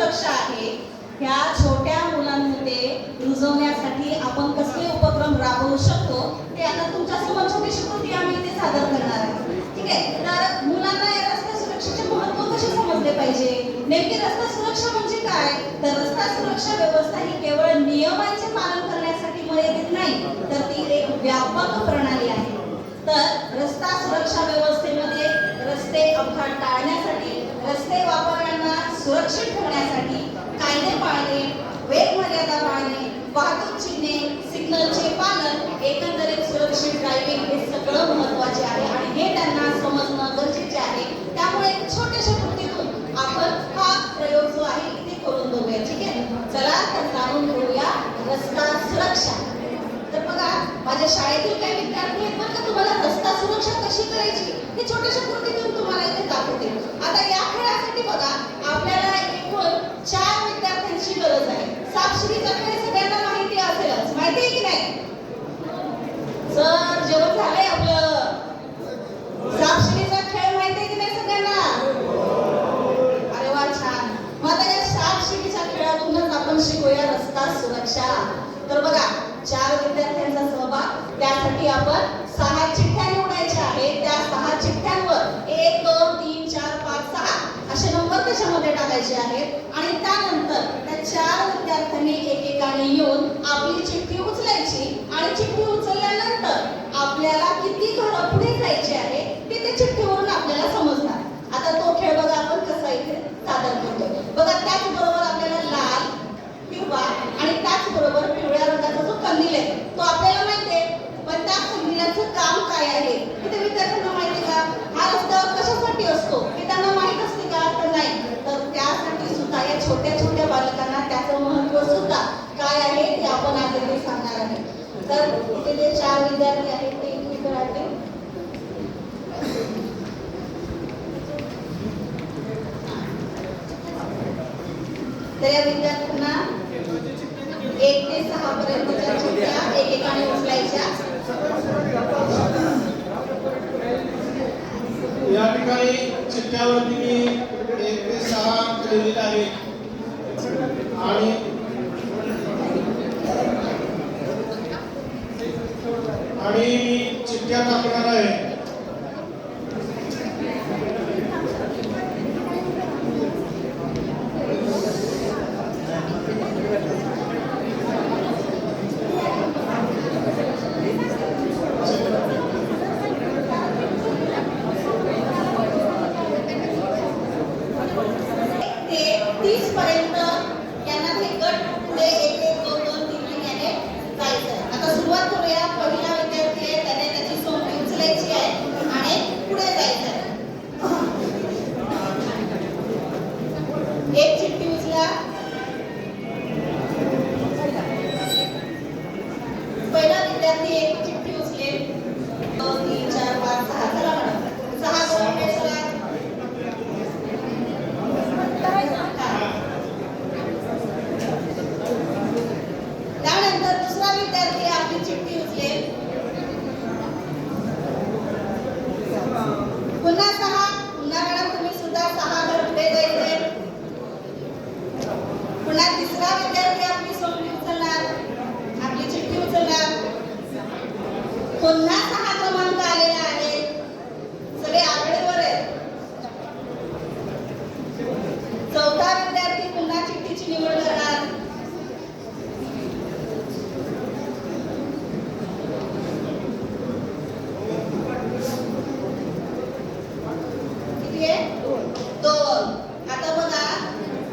सुरक्षा आहे ह्या छोट्या मुलांमध्ये रुजवण्यासाठी आपण कसले उपक्रम राबवू शकतो ते आता तुमच्या समोर छोटीशी कृती आम्ही इथे सादर करणार आहे. ठीक आहे, तर मुलांना या रस्ता सुरक्षेचे महत्त्व कसे समजले पाहिजे, नेमकी रस्ता सुरक्षा म्हणजे काय, तर रस्ता सुरक्षा व्यवस्था ही केवळ नियमांचे पालन करण्यासाठी मर्यादित नाही, तर ती एक व्यापक प्रणाली आहे. तर रस्ता सुरक्षा व्यवस्थेमध्ये रस्ते अपघात टाळण्यासाठी, रस्ते वापरणाऱ्यांना सुरक्षित ठेवण्यासाठी कायदे पाळणे, वेग मर्यादा पाळणे, वाहतूक चिन्हे, सिग्नलचे पालन, एकंदरीत सुरक्षित ड्रायव्हिंग हे सगळं महत्त्वाचे आहे आणि हे त्यांना समजणं गरजेचे आहे. त्यामुळे छोट्याशा कृतीतून आपण हा प्रयोग जो आहे इथे करून बघूया. ठीक आहे, चला तर जाणून घेऊया रस्ता सुरक्षा. तर बघा, माझ्या शाळेतील काही विद्यार्थी आहेत बरं का, तुम्हाला रस्ता सुरक्षा कशी करायची हे छोट्याशा कृतीतून तुम्हाला इथे दाखवते. आता या खेळासाठी बघा आपल्याला एकूण 4 विद्यार्थ्यांची गरज आहे. सापशिडीचा खेळ सगळ्यांना माहिती असेलच, माहिती आहे की नाही? सर जेवण झालंय आपलं. सापशिडीचा खेळ माहिती आहे की नाही सगळ्यांना? अरे वा, छान. मग आता या सापशिडीच्या खेळातूनच आपण शिकूया रस्ता सुरक्षा. तर बघा, 4 विद्यार्थ्यांचा सहभाग, त्यासाठी आपण 6 चिठ्ठ्या निवडायच्या आहेत. त्या 6 चिठ्ठ्यांवर 1 2 3 4 5 6 असे नंबर त्याच्यामध्ये टाकायचे आहेत आणि त्यानंतर त्या 4 विद्यार्थ्यांनी एकेकाने येऊन आपली चिठ्ठी उचलायची आणि चिठ्ठी उचलल्यानंतर आपल्याला किती घरं पुढे जायचे आहे ते त्या चिठ्ठीवरून आपल्याला समजणार. आता तो खेळ बघा आपण कसा इथे सादर करतोय. बघा, त्याचबरोबर आपल्याला लाल, पिवळा आणि त्याचबरोबर पिवळ्या रंगाचा जो कंदील आहे तो आपल्याला माहिती आहे, पण त्या कंदिलाचं काम काय आहे हे त्या विद्यार्थ्यांना माहिती का? हा रस्त्यावर कशासाठी असतो हे त्यांना माहित असते का? तर नाही. तर त्यासाठी सुद्धा या छोट्या छोट्या बालकांना त्याचं महत्त्व सुद्धा काय आहे ते आपण आज इथे सांगणार आहे. तर इथे जे 4 विद्यार्थी आहेत ते इथे राहतील. तर या विद्यार्थ्यांना 1 ते 6 पर्यंतच्या चिठ्ठ्या एकेकाने उचलायच्या. या ठिकाणी चिठ्ठ्यावरती मी 1 ते 6 लिहिलेले आहे आणि मी चिठ्ठ्या टाकणार आहे. एक चिठ्ठी उचला. पहिला विद्यार्थी एक चिठ्ठी उचले. 2 3 4 5 6 चला मॅडम 6 करून चला. त्यानंतर दुसरा विद्यार्थी आपली चिठ्ठी उचले. पुन्हा 6. पुन्हा मॅडम तुम्ही सुद्धा 6 घर पुढे जायचे. पुन्हा तिसरा विद्यार्थी आपली सोंगटी उचलणार, आपली चिठ्ठी उचलणार. पुन्हा 6 क्रमांक आलेला आहे, सगळे आकडेवर आहेत. चौथा विद्यार्थी पुन्हा चिठ्ठीची निवड करणार. किती आहे? 2. आता बघा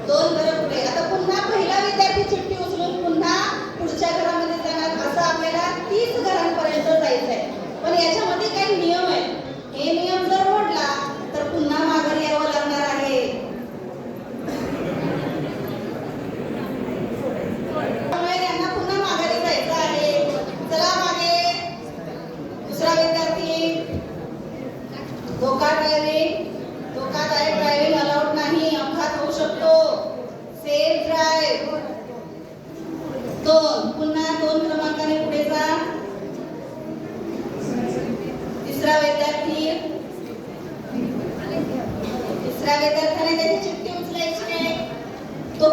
2 घरं पुढे. आता पुन्हा पहिला विद्यार्थी चिठ्ठी उचलून पुन्हा पुढच्या घरामध्ये जाणार. असं आपल्याला 30 घरांपर्यंत जायचं आहे. पण याच्यामध्ये काही नियम आहेत. हे नियम जर मोडला तर पुन्हा माघारी यावं लागणार आहे. त्यामुळे यांना पुन्हा माघारी जायचं आहे. चला मागे. दुसरा विद्यार्थी. धोकादायक ड्रायव्हिंग अलाउड नाही, अपघात होऊ शकतो. Safe drive. 2. पुन्हा 2 क्रमांकाने पुढे जा. तिसरा विद्यार्थी. तिसऱ्या विद्यार्थ्याने त्याची चिठ्ठी उचलायची आहे. तो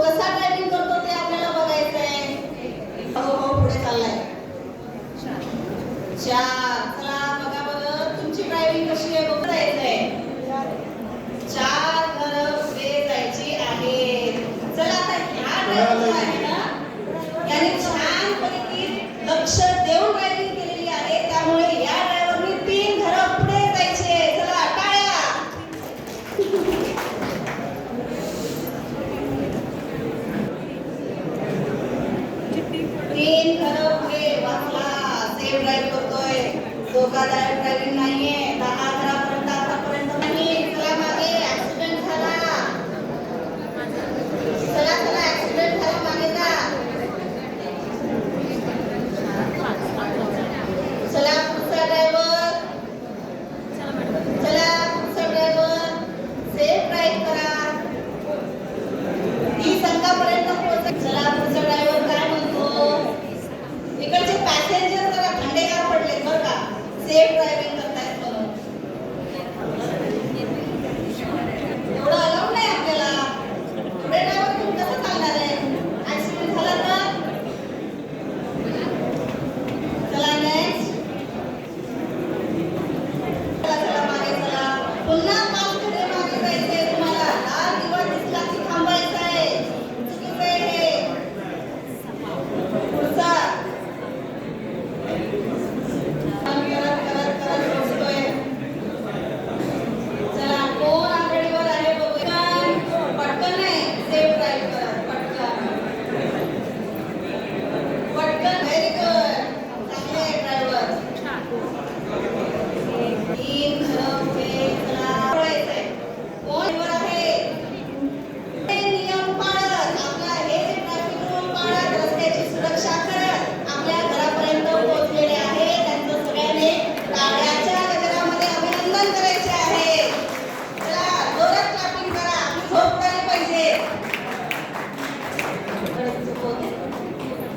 धोकादायक